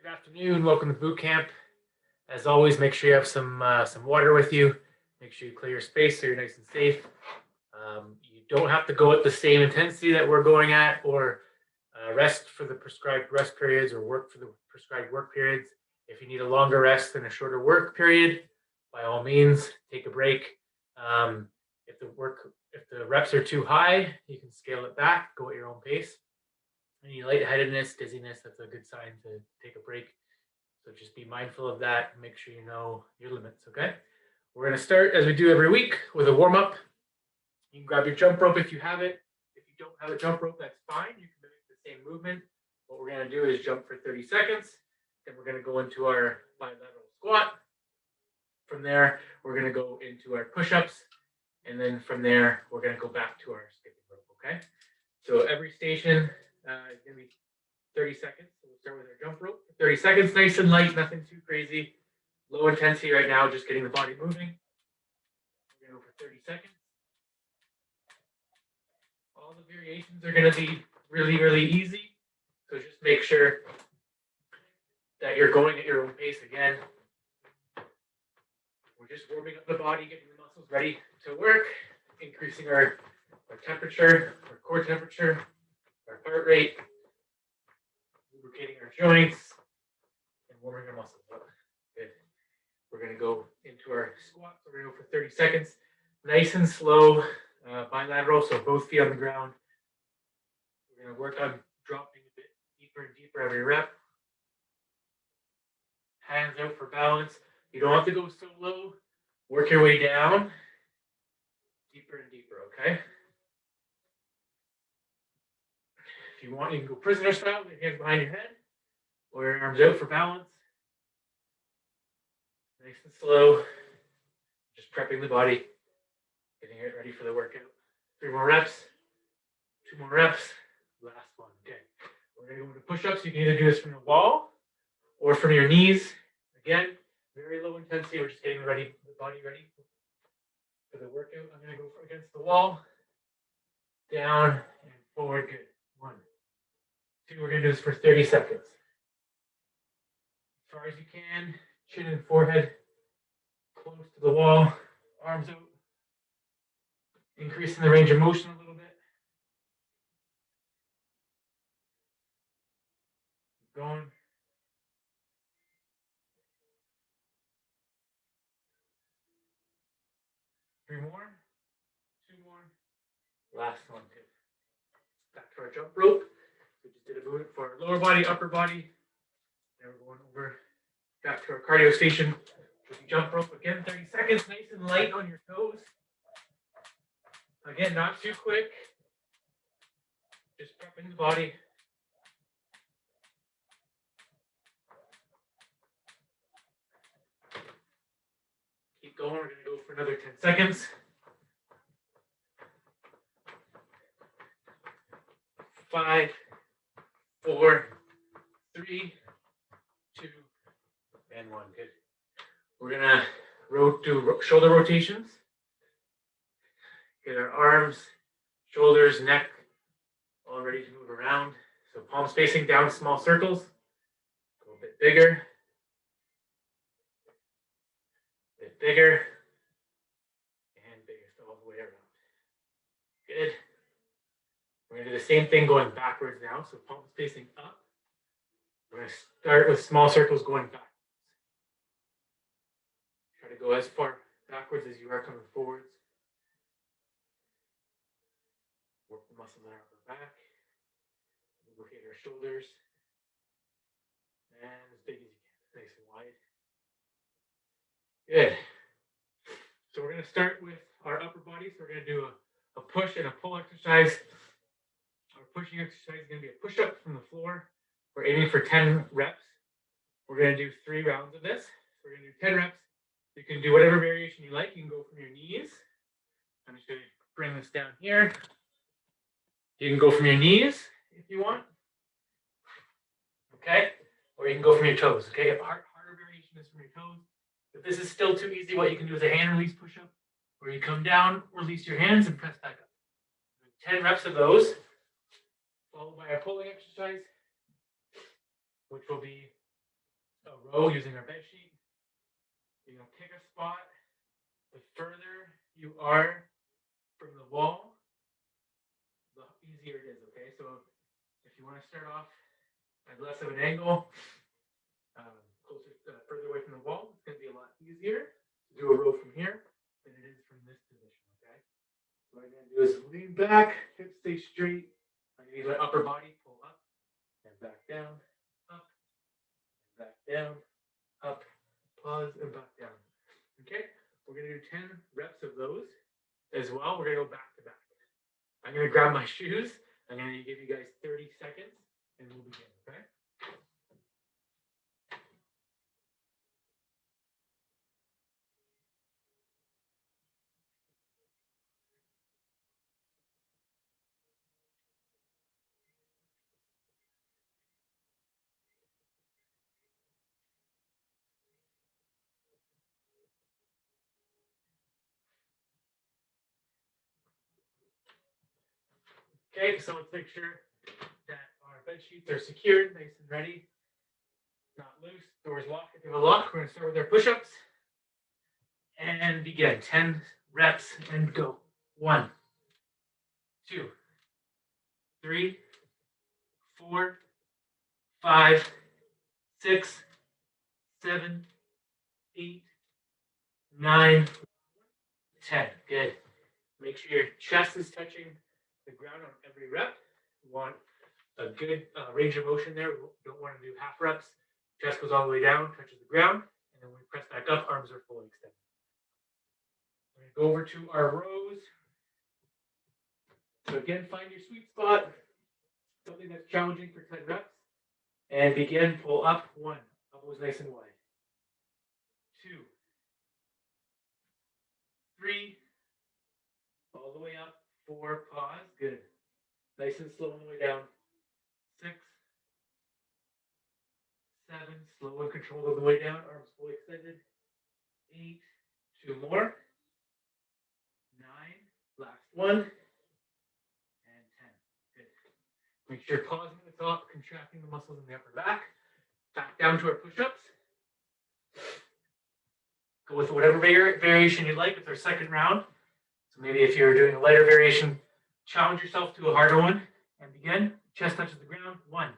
Good afternoon. Welcome to boot camp. As always, make sure you have some water with you. Make sure you clear your space so you're nice and safe. You don't have to go at the same intensity that we're going at, or rest for the prescribed rest periods, or work for the prescribed work periods. If you need a longer rest than a shorter work period, by all means, take a break. If the reps are too high, you can scale it back. Go at your own pace. Any lightheadedness, dizziness, that's a good sign to take a break. So just be mindful of that and make sure you know your limits, okay? We're gonna start, as we do every week, with a warm-up. You can grab your jump rope if you have it. If you don't have a jump rope, that's fine. You can mimic the same movement. What we're gonna do is jump for 30 seconds. Then we're gonna go into our bilateral squat. From there, we're gonna go into our push-ups. And then from there, we're gonna go back to our skipping rope, okay? So every station is gonna be 30 seconds. So we'll start with our jump rope. 30 seconds, nice and light, nothing too crazy. Low intensity right now, just getting the body moving. We're gonna go for 30 seconds. All the variations are gonna be really, really easy. So just make sure that you're going at your own pace again. We're just warming up the body, getting the muscles ready to work, increasing our temperature, our core temperature, our heart rate, lubricating our joints, and warming our muscles up. Good. We're going to go into our squat. So we're going to go for 30 seconds. Nice and slow, bilateral, so both feet on the ground. We're going to work on dropping a bit deeper and deeper every rep. Hands out for balance. You don't have to go so low. Work your way down. Deeper and deeper, okay? If you want, you can go prisoner style, with your hands behind your head, or your arms out for balance. Nice and slow. Just prepping the body, getting it ready for the workout. 3 more reps, 2 more reps, last one. Okay. We're going to go into push-ups. You can either do this from the wall or from your knees. Again, very low intensity. We're just getting the body ready for the workout. I'm going to go against the wall, down and forward. Good. 1, 2. We're going to do this for 30 seconds. As far as you can, chin and forehead close to the wall, arms out, increasing the range of motion a little bit. Keep going. Three more, 2 more, last one. Good. Back to our jump rope. We just did a movement for our lower body, upper body. Now we're going over back to our cardio station with the jump rope again. 30 seconds, nice and light on your toes. Again, not too quick. Just prepping the body. Keep going. We're going to go for another 10 seconds. 5, 4, 3, 2, and 1. Good. We're gonna do shoulder rotations. Get our arms, shoulders, neck all ready to move around. So palms facing down, small circles. Go a bit bigger. Bit bigger. And bigger, so all the way around. Good. We're going to do the same thing going backwards now. So palms facing up. We're going to start with small circles going back. Try to go as far backwards as you are coming forwards. Work the muscles in our upper back. Lubricate our shoulders. And as big as you can, nice and wide. Good. So we're going to start with our upper body. So we're going to do a push and a pull exercise. Our pushing exercise is going to be a push-up from the floor. We're aiming for 10 reps. We're going to do 3 rounds of this. So we're going to do 10 reps. You can do whatever variation you like. You can go from your knees. I'm just going to bring this down here. You can go from your knees if you want. Okay? Or you can go from your toes. Okay? A harder variation is from your toes. If this is still too easy, what you can do is a hand release push-up, where you come down, release your hands, and press back up. 10 reps of those, followed by a pulling exercise, which will be a row using our bed sheet. You're going to pick a spot. The further you are from the wall, the easier it is, okay? So if you want to start off at less of an angle, closer, further away from the wall, it's going to be a lot easier to do a row from here than it is from this position, okay? So what I'm going to do is lean back, hips stay straight. I'm going to use my upper body, pull up and back down, up, back down, up, pause, and back down. Okay, we're going to do 10 reps of those as well. We're going to go back to back. I'm going to grab my shoes. I'm going to give you guys 30 seconds and we'll begin, okay? Okay, so let's make sure that our bed sheets are secured, nice and ready, not loose, doors locked. If you have a lock, we're going to start with our push-ups and begin. 10 reps and go. 1, 2, 3, 4, 5, 6, 7, 8, 9, 10. Good. Make sure your chest is touching the ground on every rep. You want a good range of motion there. We don't want to do half reps. Chest goes all the way down, touches the ground, and then when we press back up, arms are fully extended. We're going to go over to our rows. So again, find your sweet spot, something that's challenging for 10 reps, and begin. Pull up. 1, elbows nice and wide. 2, 3, all the way up. 4, pause. Good. Nice and slow on the way down. 6, 7, slow and controlled on the way down. Arms fully extended. 8, 2 more. 9, last one. And 10. Good. Make sure you're pausing at the top, contracting the muscles in the upper back. Back down to our push-ups. Go with whatever variation you like with our second round. So maybe if you're doing a lighter variation, challenge yourself to a harder one and begin. Chest touches the ground. 1,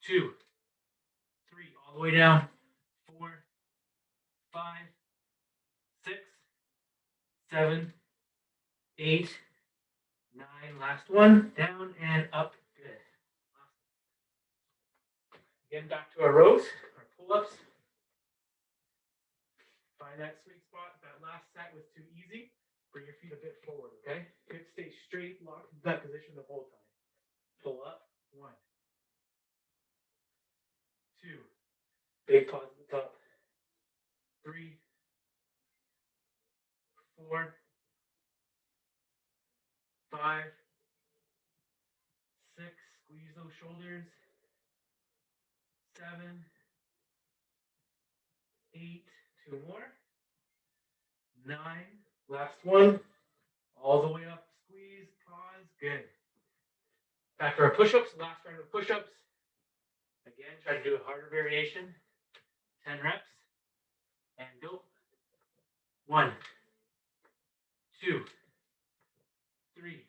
2, 3, all the way down. 4, 5, 6, 7, 8, 9. Last one. Down and up. Good. Again, back to our rows, our pull-ups. Find that sweet spot. If that last set was too easy, bring your feet a bit forward, okay? Hips stay straight, locked in that position the whole time. Pull up. 1, 2. Big pause at the top. 3, 4, 5, 6. Squeeze those shoulders. 7, 8. 2 more. 9. Last one. All the way up. Squeeze. Pause. Good. Back to our push-ups. Last round of push-ups. Again, try to do a harder variation. 10 reps. And go. 1, 2, 3,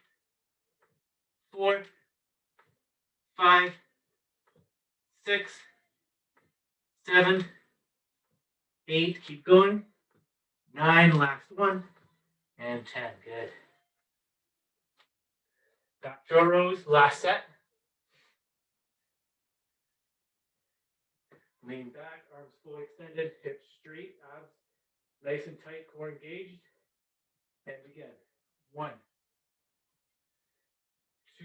4, 5, 6, 7, 8. Keep going. 9. Last one. And 10. Good. Back to our rows. Last set. Lean back, arms fully extended, hips straight, abs nice and tight, core engaged. And begin. 1,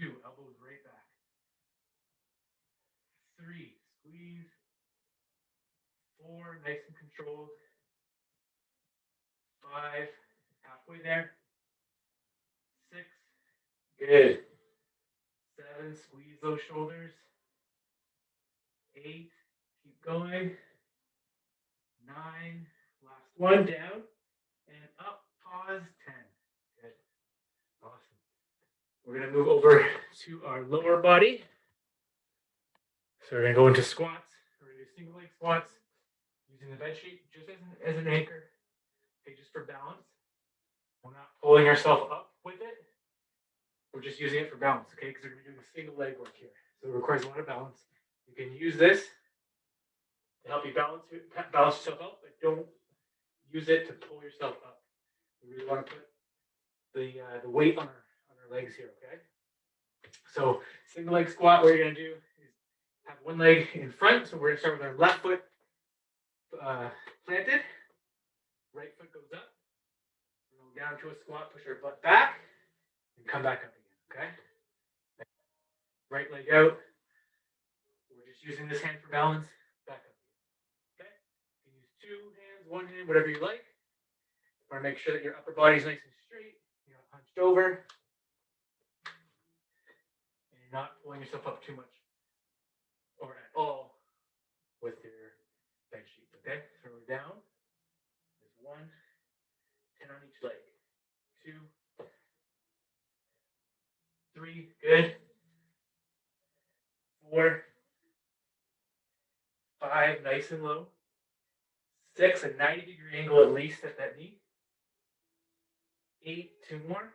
2, elbows right back. 3, squeeze. 4, nice and controlled. 5, halfway there. 6, good. 7, squeeze those shoulders. 8, keep going. 9, last one, down and up, pause. 10. Good. Awesome. We're going to move over to our lower body. So we're going to go into squats. We're going to do single leg squats using the bed sheet just as an anchor, okay, just for balance. We're not pulling ourselves up with it. We're just using it for balance, okay? Because we're going to be doing a single leg work here. So it requires a lot of balance. You can use this to help you balance yourself out, but don't use it to pull yourself up. We really want to put the weight on our legs here, okay? So single leg squat, what you're going to do is have one leg in front. So we're going to start with our left foot planted. Right foot goes up. We're going down to a squat, push our butt back, and come back up again, okay? Right leg out. We're just using this hand for balance. Back up again, okay? You can use two hands, one hand, whatever you like. You want to make sure that your upper body is nice and straight. You're not hunched over. And you're not pulling yourself up too much or at all with your bed sheets, okay? So we're down. There's 1, 10 on each leg. 2, 3, good. 4, 5, nice and low. 6, a 90-degree angle at least at that knee. 8, 2 more.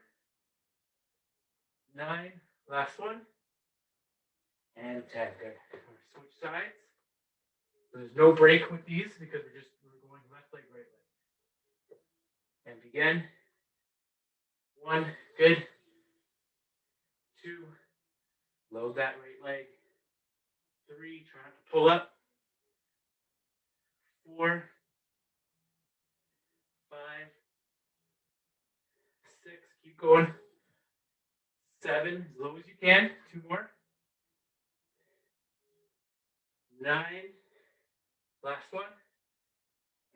9, last one. And 10, good. Switch sides. There's no break with these because we're going left leg, right leg. And begin. 1, good. 2, load that right leg. 3, try not to pull up. 4, 5, 6, keep going. 7, as low as you can. 2 more. 9, last one.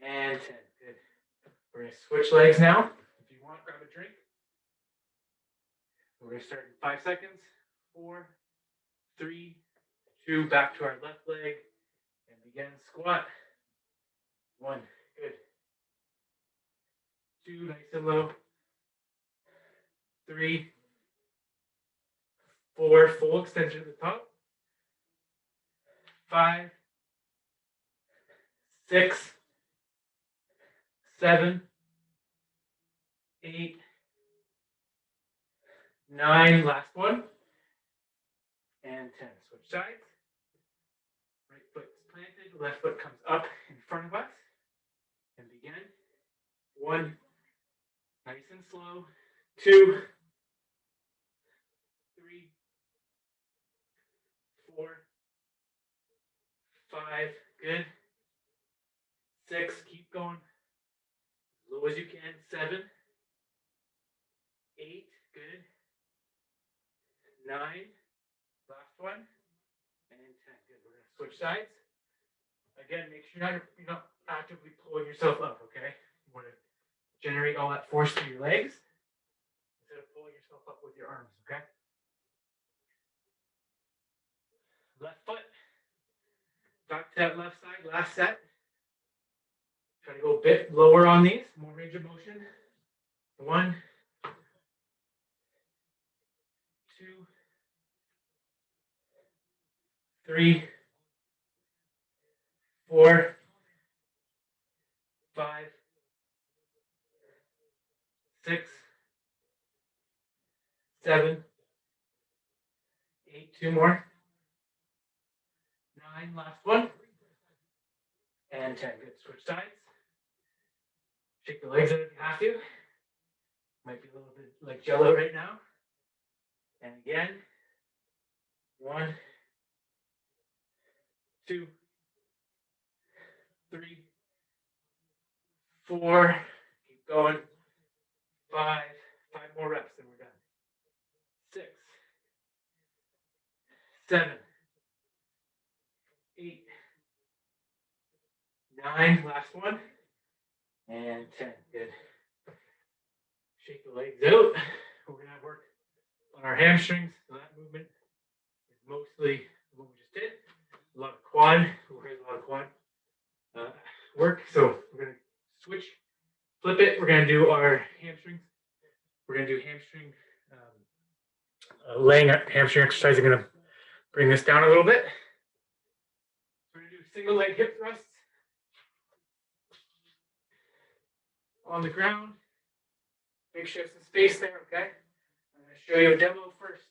And 10, good. We're going to switch legs now. If you want, grab a drink. We're going to start in 5 seconds. 4, 3, 2, back to our left leg. And begin squat. 1, good. 2, nice and low. 3, 4, full extension at the top. 5, 6, 7, 8, 9, last one. And 10. Switch sides. Right foot is planted, left foot comes up in front of us. And begin. 1, nice and slow. 2, 3, 4, 5, good. 6, keep going. As low as you can. 7, 8, good. 9, last one. And 10, good. We're going to switch sides. Again, make sure you're not actively pulling yourself up, okay? You want to generate all that force through your legs instead of pulling yourself up with your arms, okay? Left foot. Back to that left side, last set. Try to go a bit lower on these, more range of motion. 1, 2, 3, 4, 5, 6, 7, 8, 2 more. 9, last one. And 10, good. Switch sides. Shake the legs out if you have to. Might be a little bit like jello right now. And again. 1, 2, 3, 4. Keep going. 5 more reps, and we're done. 6, 7, 8, 9. Last one. And 10. Good. Shake the legs out. We're going to work on our hamstrings. So that movement is mostly what we just did. A lot of quad. There's a lot of quad work. So we're going to switch, flip it. We're going to do our hamstrings. We're going to do hamstring, laying hamstring exercise. I'm going to bring this down a little bit. We're going to do single leg hip thrusts on the ground. Make sure you have some space there, okay? I'm going to show you a demo first.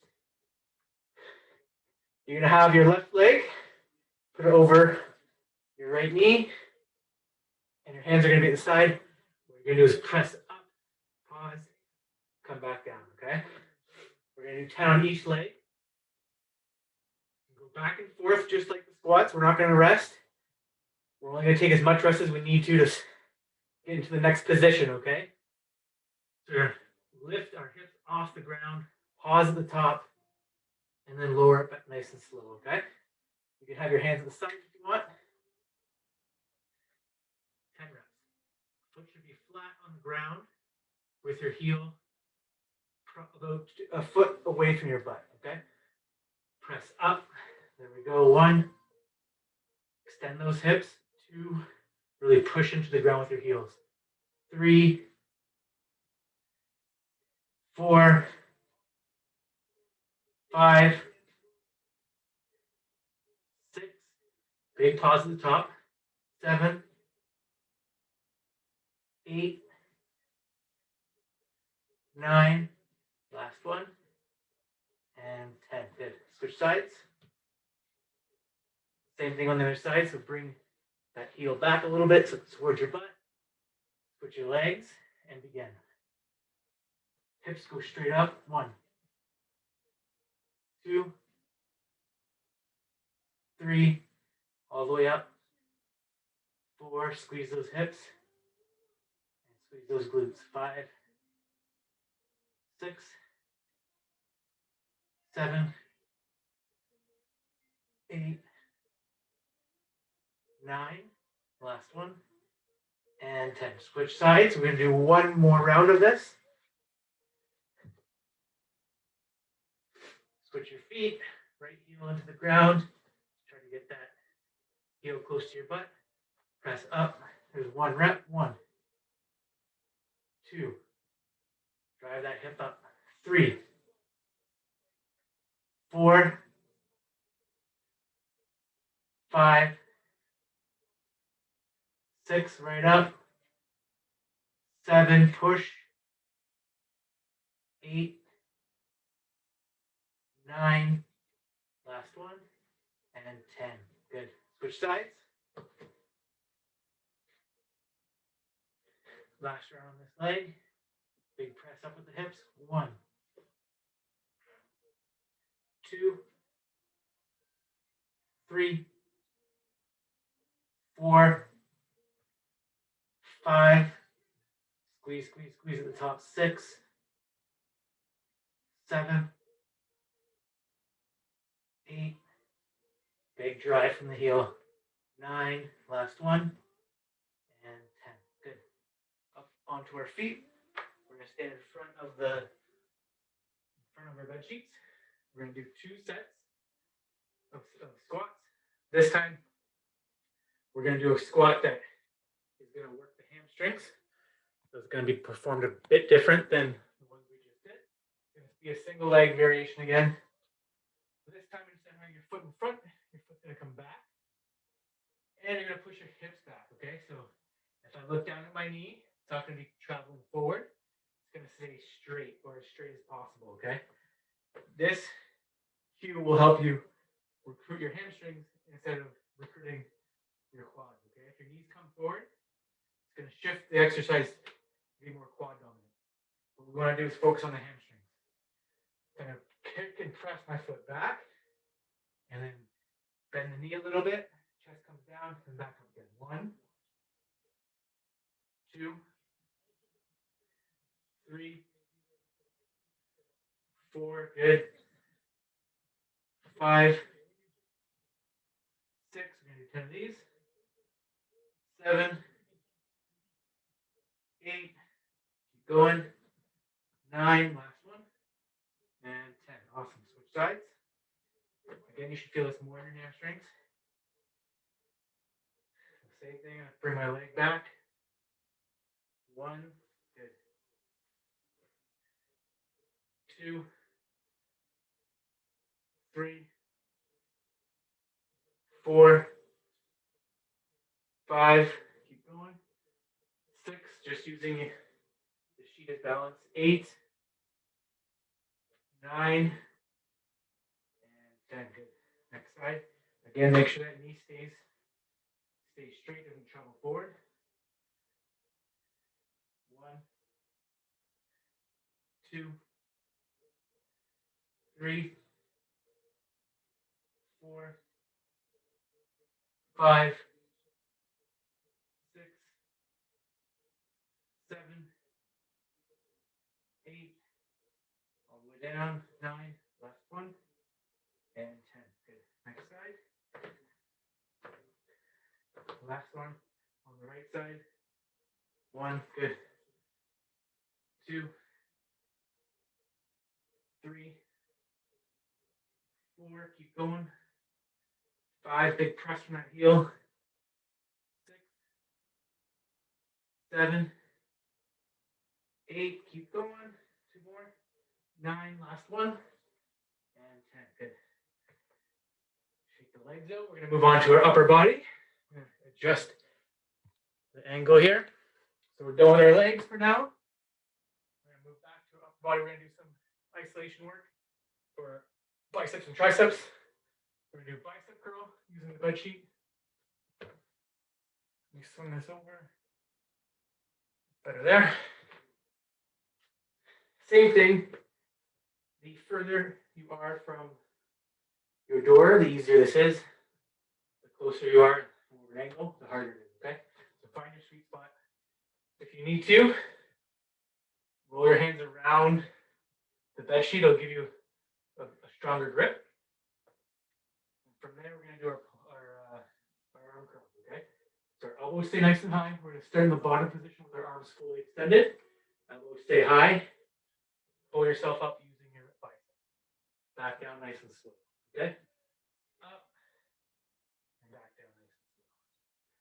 You're going to have your left leg, put it over your right knee, and your hands are going to be at the side. What you're going to do is press up, pause, come back down, okay? We're going to do 10 on each leg. Go back and forth just like the squats. We're not going to rest. We're only going to take as much rest as we need to get into the next position, okay? So lift our hips off the ground, pause at the top, and then lower it back nice and slow, okay? You can have your hands at the side if you want. 10 reps. Foot should be flat on the ground with your heel about a foot away from your butt, okay? Press up. There we go. 1. Extend those hips. 2. Really push into the ground with your heels. 3. 4. 5. 6. Big pause at the top. 7. 8. 9. Last one. And 10. Good. Switch sides. Same thing on the other side. So bring that heel back a little bit so it's towards your butt. Switch your legs and begin. Hips go straight up. 1. 2. 3. All the way up. 4. Squeeze those hips. And squeeze those glutes. 5. 6. 7. 8. 9. Last one. And 10. Switch sides. We're going to do one more round of this. Switch your feet. Right heel into the ground. Try to get that heel close to your butt. Press up. There's 1 rep. 1. 2. Drive that hip up. 3. 4. 5. 6. Right up. 7. Push. 8. 9. Last one. And 10. Good. Switch sides. Last round on this leg. Big press up with the hips. 1. 2. 3. 4. 5. Squeeze, squeeze, squeeze at the top. 6. 7. 8. Big drive from the heel. 9. Last one. And 10. Good. Up onto our feet. We're going to stand in front of our bed sheets. We're going to do 2 sets of squats. This time, we're going to do a squat that is going to work the hamstrings. So it's going to be performed a bit different than the ones we just did. It's going to be a single leg variation again. This time, instead of having your foot in front, your foot's going to come back. And you're going to push your hips back, okay? So if I look down at my knee, it's not going to be traveling forward. It's going to stay straight or as straight as possible, okay? This cue will help you recruit your hamstrings instead of recruiting your quads, okay? If your knees come forward, it's going to shift the exercise to be more quad dominant. What we want to do is focus on the hamstrings. I'm going to kick and press my foot back, and then bend the knee a little bit. Chest comes down and back up again. 1, 2, 3, 4. Good. 5, 6. We're going to do 10 of these. 7, 8. Keep going. 9. Last one. And 10. Awesome. Switch sides. Again, you should feel this more in your hamstrings. Same thing. I bring my leg back. 1. Good. 2. 3. 4. 5, keep going. 6, just using the sheet as balance. 8, 9, and 10. Good. Next side. Again, make sure that knee stays straight, doesn't travel forward. 1, 2, 3, 4, 5, 6, 7, 8, all the way down. 9, last one, and 10. Good. Next side. Last one on the right side. 1, good. 2, 3, 4, keep going. 5, big press from that heel. 6, 7, 8, keep going. 2 more. 9, last one, and 10. Good. Shake the legs out. We're going to move on to our upper body. Adjust the angle here. So we're done with our legs for now. We're going to move back to our upper body. We're going to do some isolation work for biceps and triceps. We're going to do bicep curl using the bed sheet. Let me swing this over. Better there. Same thing. The further you are from your door, the easier this is. The closer you are from an angle, the harder it is, okay? So find your sweet spot. If you need to, roll your hands around the bed sheet. It'll give you a stronger grip. And from there, we're going to do our arm curls, okay? So our elbows stay nice and high. We're going to start in the bottom position with our arms fully extended. Elbows stay high. Pull yourself up using your bicep. Back down nice and slow, okay? Up and back down nice and slow.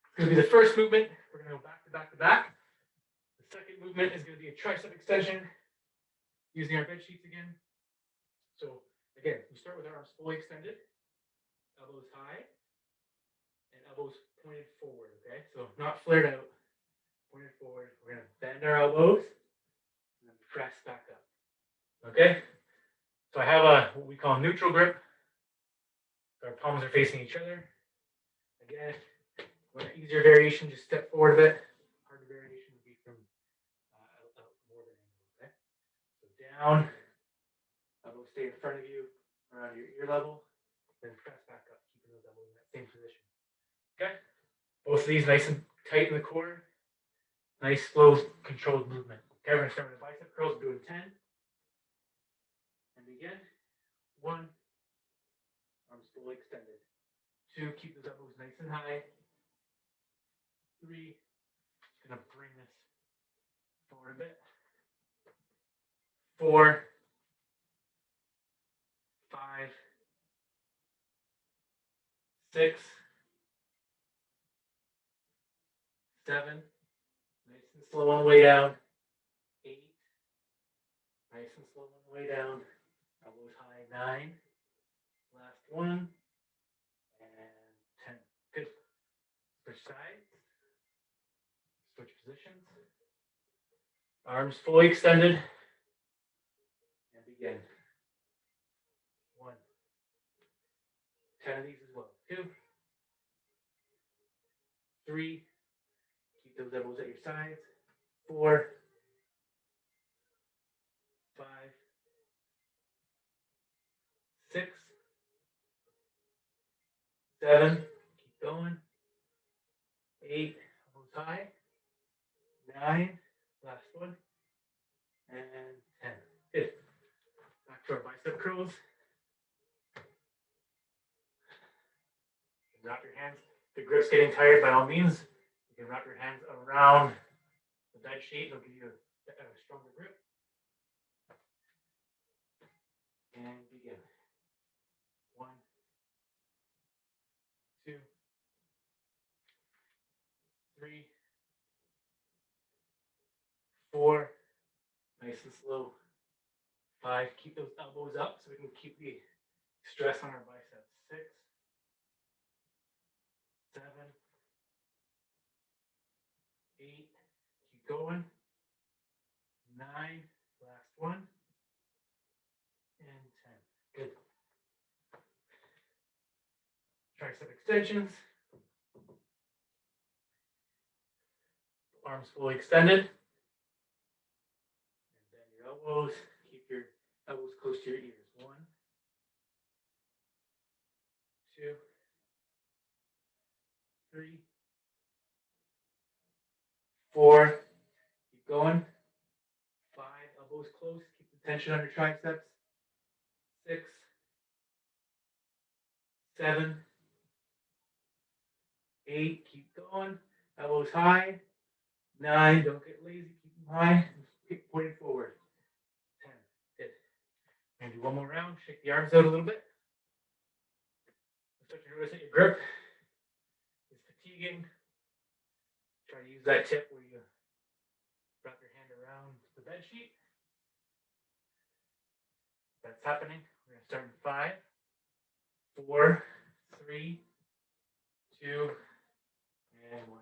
It's going to be the first movement. We're going to go back to back to back. The second movement is going to be a tricep extension using our bed sheets again. So again, we start with our arms fully extended, elbows high, and elbows pointed forward, okay? So not flared out, pointed forward. We're going to bend our elbows and then press back up, okay? So I have what we call neutral grip. So our palms are facing each other. Again, an easier variation, just step forward a bit. Harder variation would be from more of an angle, okay? So down, elbows stay in front of you, around your ear level, then press back up, keeping those elbows in that same position. Okay? Both of these nice and tight in the core. Nice, slow, controlled movement. Okay, we're going to start with the bicep curls, doing 10. And begin. 1, arms fully extended. 2, keep those elbows nice and high. 3, going to bring this forward a bit. 4, 5, 6, 7, nice and slow on the way down. 8, nice and slow on the way down. Elbows high. 9, last one, and 10. Good. Switch sides. Switch positions. Arms fully extended. And begin. 1. 10 of these as well. 2, 3. Keep those elbows at your sides. 4, 5, 6, 7. Keep going. 8. Elbows high. 9. Last one. And 10. Good. Back to our bicep curls. Wrap your hands. If the grip's getting tired, by all means, you can wrap your hands around the bed sheet. It'll give you a stronger grip. And begin. 1, 2, 3, 4. Nice and slow. 5. Keep those elbows up so we can keep the stress on our biceps. 6, 7, Keep going. 9, last one, and 10. Good. Tricep extensions. Arms fully extended. And bend your elbows. Keep your elbows close to your ears. 1, 2, 3, 4. Keep going. 5, elbows close. Keep the tension on your triceps. 6, 7, 8. Keep going. Elbows high. 9. Don't get lazy. Keep them high. Keep pointing forward. 10. Good. And do one more round. Shake the arms out a little bit. Start to notice that your grip is fatiguing. Try to use that tip where you wrap your hand around the bed sheet. That's happening. We're going to start in 5, 4, 3, 2, and 1.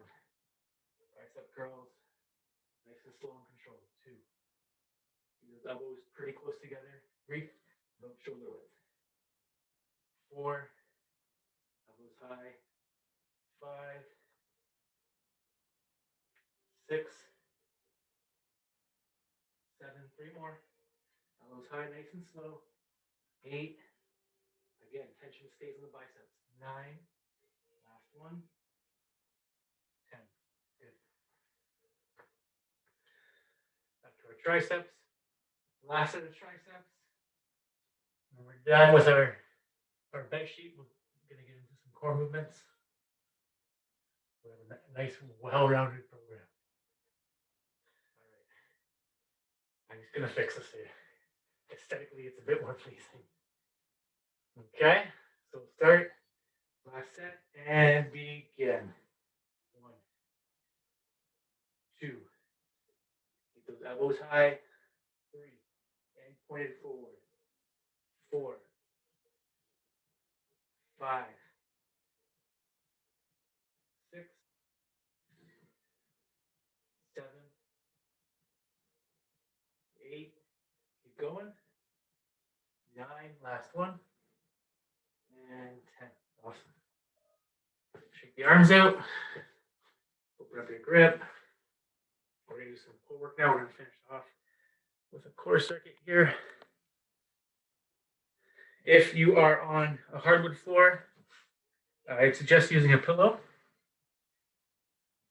Bicep curls. Nice and slow and controlled. 2. Keep those elbows pretty close together. 3, about shoulder width. 4, elbows high. 5, 6, 7, 3 more. Elbows high, nice and slow. 8. Again, tension stays in the biceps. 9. Last one. 10. Good. Back to our triceps. Last set of triceps. When we're done with our bed sheet, we're going to get into some core movements. We have a nice, well-rounded program. All right. I'm just going to fix this here. Aesthetically, it's a bit more pleasing. Okay, so we'll start. Last set and begin. 1, 2. Keep those elbows high. 3, and pointed forward. 4, 5, 6, 7, 8. Keep going. 9, last one. And 10. Awesome. Shake the arms out. Open up your grip. We're going to do some pull work now. We're going to finish off with a core circuit here. If you are on a hardwood floor, I'd suggest using a pillow.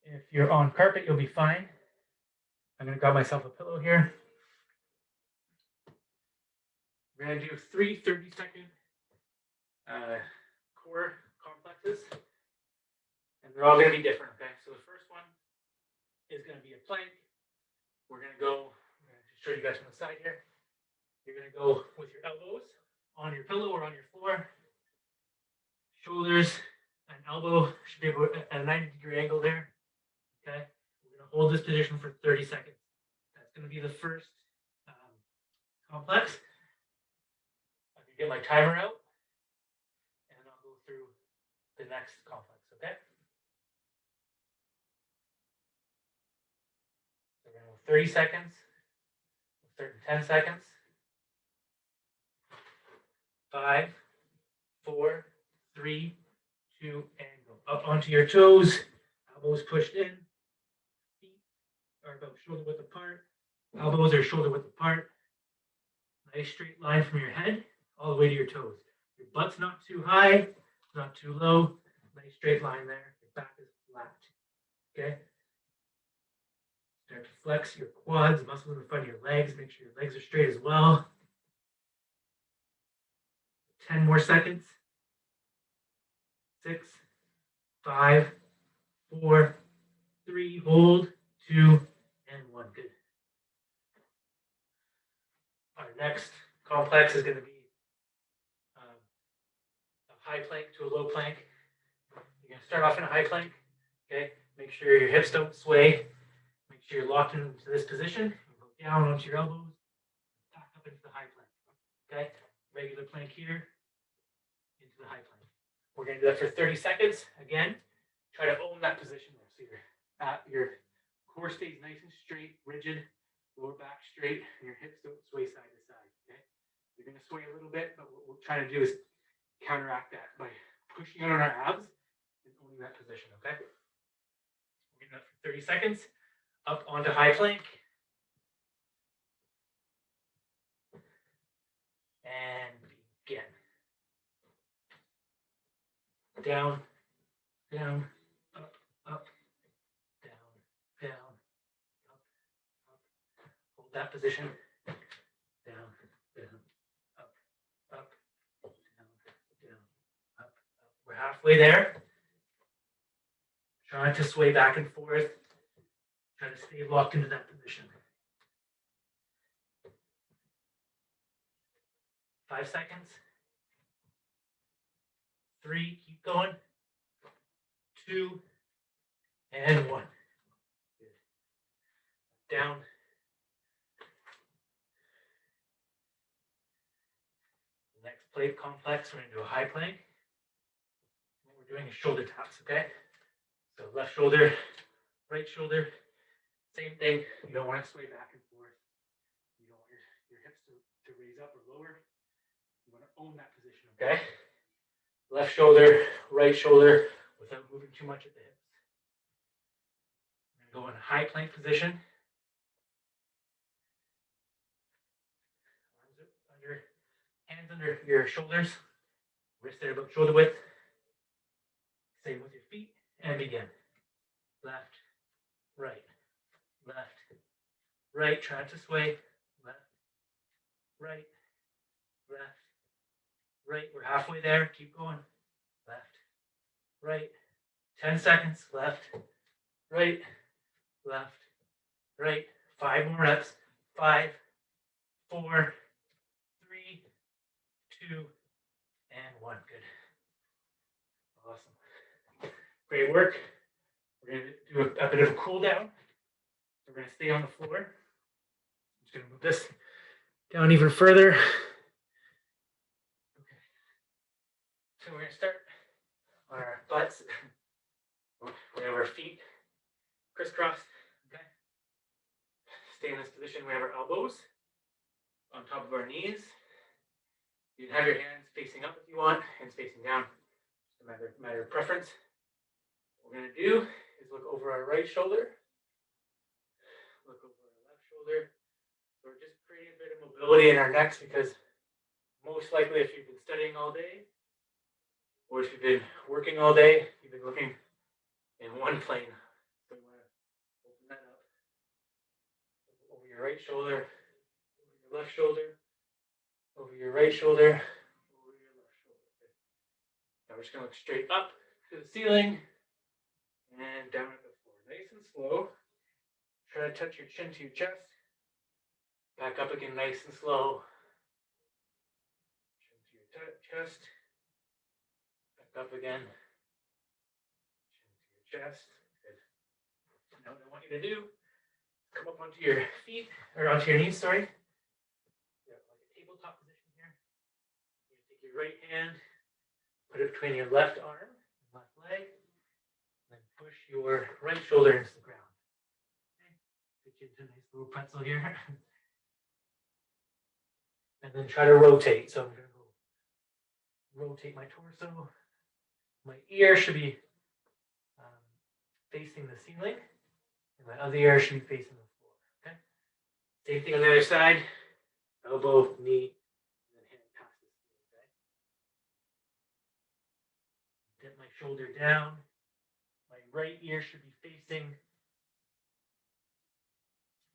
If you're on carpet, you'll be fine. I'm going to grab myself a pillow here. We're going to do 3 30-second core complexes. And they're all going to be different, okay? So the first one is going to be a plank. We're going to just show you guys from the side here. You're going to go with your elbows on your pillow or on your floor. Shoulders and elbow should be at a 90-degree angle there. Okay? We're going to hold this position for 30 seconds. That's going to be the first complex. I can get my timer out, and I'll go through the next complex, okay? So we're going to go 30 seconds. We'll start in 10 seconds. 5, 4, 3, 2, and go. Up onto your toes, elbows pushed in. Feet are about shoulder width apart. Elbows are shoulder width apart. Nice straight line from your head all the way to your toes. Your butt's not too high, not too low. Nice straight line there. Your back is flat. Okay? Start to flex your quads, muscles in the front of your legs. Make sure your legs are straight as well. 10 more seconds. 6, 5, 4, 3, hold, 2, and 1. Good. Our next complex is going to be a high plank to a low plank. You're going to start off in a high plank. Okay. Make sure your hips don't sway. Make sure you're locked into this position. You go down onto your elbows, back up into the high plank. Okay. Regular plank here, into the high plank. We're going to do that for 30 seconds. Again, try to own that position there. So your core stays nice and straight, rigid, lower back straight, and your hips don't sway side to side, okay? You're gonna sway a little bit, but what we're trying to do is counteract that by pushing out on our abs and owning that position, okay? We're getting up for 30 seconds, up onto high plank. And begin. Down, down, up, up, down, down, up, up. Hold that position. Down, down, up, up, down, down, up, up. We're halfway there. Trying to sway back and forth. Try to stay locked into that position. 5 seconds. 3, keep going. 2, and 1. Good. Down. Next plate complex, we're going to do a high plank. What we're doing is shoulder taps, okay? So left shoulder, right shoulder, same thing. You don't want to sway back and forth. You don't want your hips to raise up or lower. You want to own that position, okay? Left shoulder, right shoulder, without moving too much at the hips. We're going to go in a high plank position. Arms under, hands under your shoulders, wrists are about shoulder width. Same with your feet, and begin. Left, right, left, right. Try to sway. Left, right, left, right. We're halfway there. Keep going. Left, right. 10 seconds. Left, right, left, right. 5 more reps. 5, 4, 3, 2, and 1. Good. Awesome. Great work. We're going to do a bit of a cool down. We're going to stay on the floor. I'm just going to move this down even further. Okay. So we're going to start on our butts. We have our feet crisscrossed. Okay. Stay in this position. We have our elbows on top of our knees. You can have your hands facing up if you want, hands facing down. Just a matter of preference. What we're going to do is look over our right shoulder, look over our left shoulder. So we're just creating a bit of mobility in our necks because most likely if you've been studying all day or if you've been working all day, you've been looking in one plane. So we want to open that up. Over your right shoulder, over your left shoulder, over your right shoulder, over your left shoulder. Now we're just going to look straight up to the ceiling and down at the floor. Nice and slow. Try to touch your chin to your chest. Back up again, nice and slow. Chin to your chest. Back up again. Chin to your chest. Good. Now what I want you to do, come up onto your feet, or onto your knees, sorry. Yeah, like a tabletop position here. You take your right hand, put it between your left arm and left leg, and then push your right shoulder into the ground. Okay. Get you into a nice little pretzel here. And then try to rotate. So I'm going to go rotate my torso. My ear should be facing the ceiling, and my other ear should be facing the floor. Okay. Same thing on the other side. Elbow, knee, and then hand past the ceiling. Okay. Dip my shoulder down. My right ear should be facing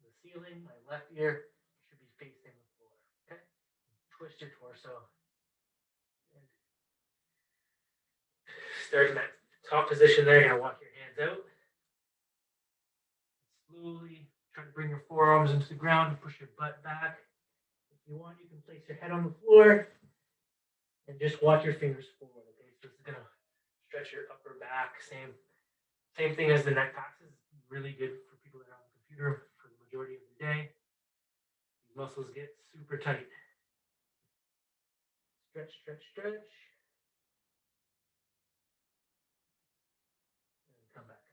the ceiling. My left ear should be facing the floor. Okay. Twist your torso. And start in that top position there. You're going to walk your hands out. Slowly try to bring your forearms into the ground and push your butt back. If you want, you can place your head on the floor and just walk your fingers forward. Okay, so this is going to stretch your upper back. Same thing as the neck passes. Really good for people that are on the computer for the majority of the day. These muscles get super tight. Stretch, stretch, stretch. And come back.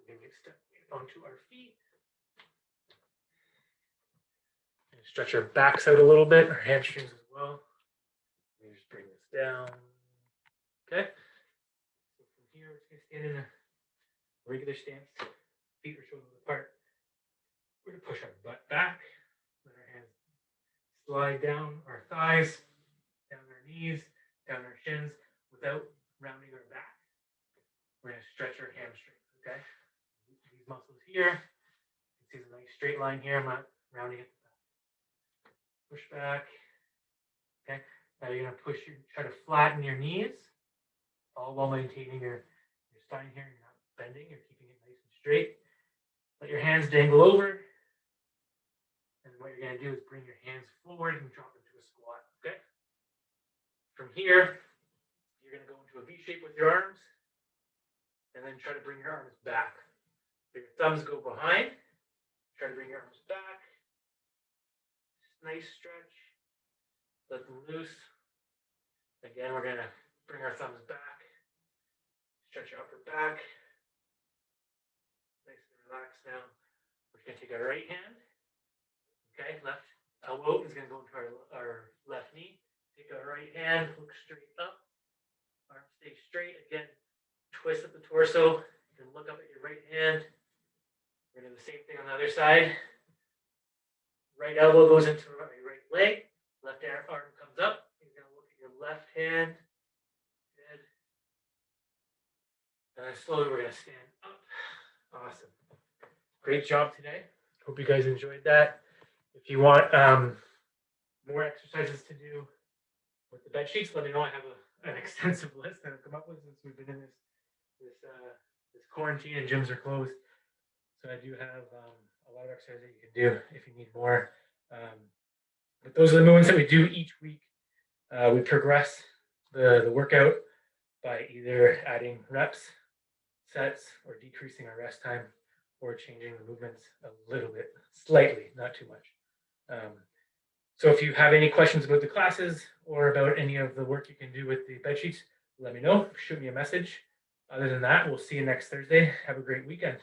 Good. Maybe step onto our feet. And stretch our backs out a little bit, our hamstrings as well. Let me just bring this down. Okay. So from here, we're just going to stand in a regular stance. Feet are shoulder apart. We're going to push our butt back. Let our hands slide down our thighs, down our knees, down our shins without rounding our back. We're going to stretch our hamstrings, okay? These muscles here. You can see the nice straight line here. I'm not rounding it. Push back. Okay. Now you're going to try to flatten your knees, all while maintaining your spine here. You're not bending, you're keeping it nice and straight. Let your hands dangle over. And what you're going to do is bring your hands forward and drop into a squat, okay? From here, you're going to go into a V shape with your arms, and then try to bring your arms back. So your thumbs go behind. Try to bring your arms back. Nice stretch. Let them loose. Again, we're going to bring our thumbs back. Stretch your upper back. Nice and relaxed now. We're going to take our right hand. Okay, left elbow is going to go into our left knee. Take our right hand, look straight up. Arms stay straight. Again, twist at the torso. You can look up at your right hand. We're going to do the same thing on the other side. Right elbow goes into your right leg. Left arm comes up. You're going to look at your left hand. Good. And then slowly we're going to stand up. Awesome. Great job today. Hope you guys enjoyed that. If you want more exercises to do with the bed sheets, let me know. I have an extensive list that I've come up with since we've been in this quarantine and gyms are closed. So I do have a lot of exercises that you can do if you need more. But those are the movements that we do each week. We progress the workout by either adding reps, sets, or decreasing our rest time, or changing the movements a little bit, slightly, not too much. So if you have any questions about the classes or about any of the work you can do with the bed sheets, let me know. Shoot me a message. Other than that, we'll see you next Thursday. Have a great weekend.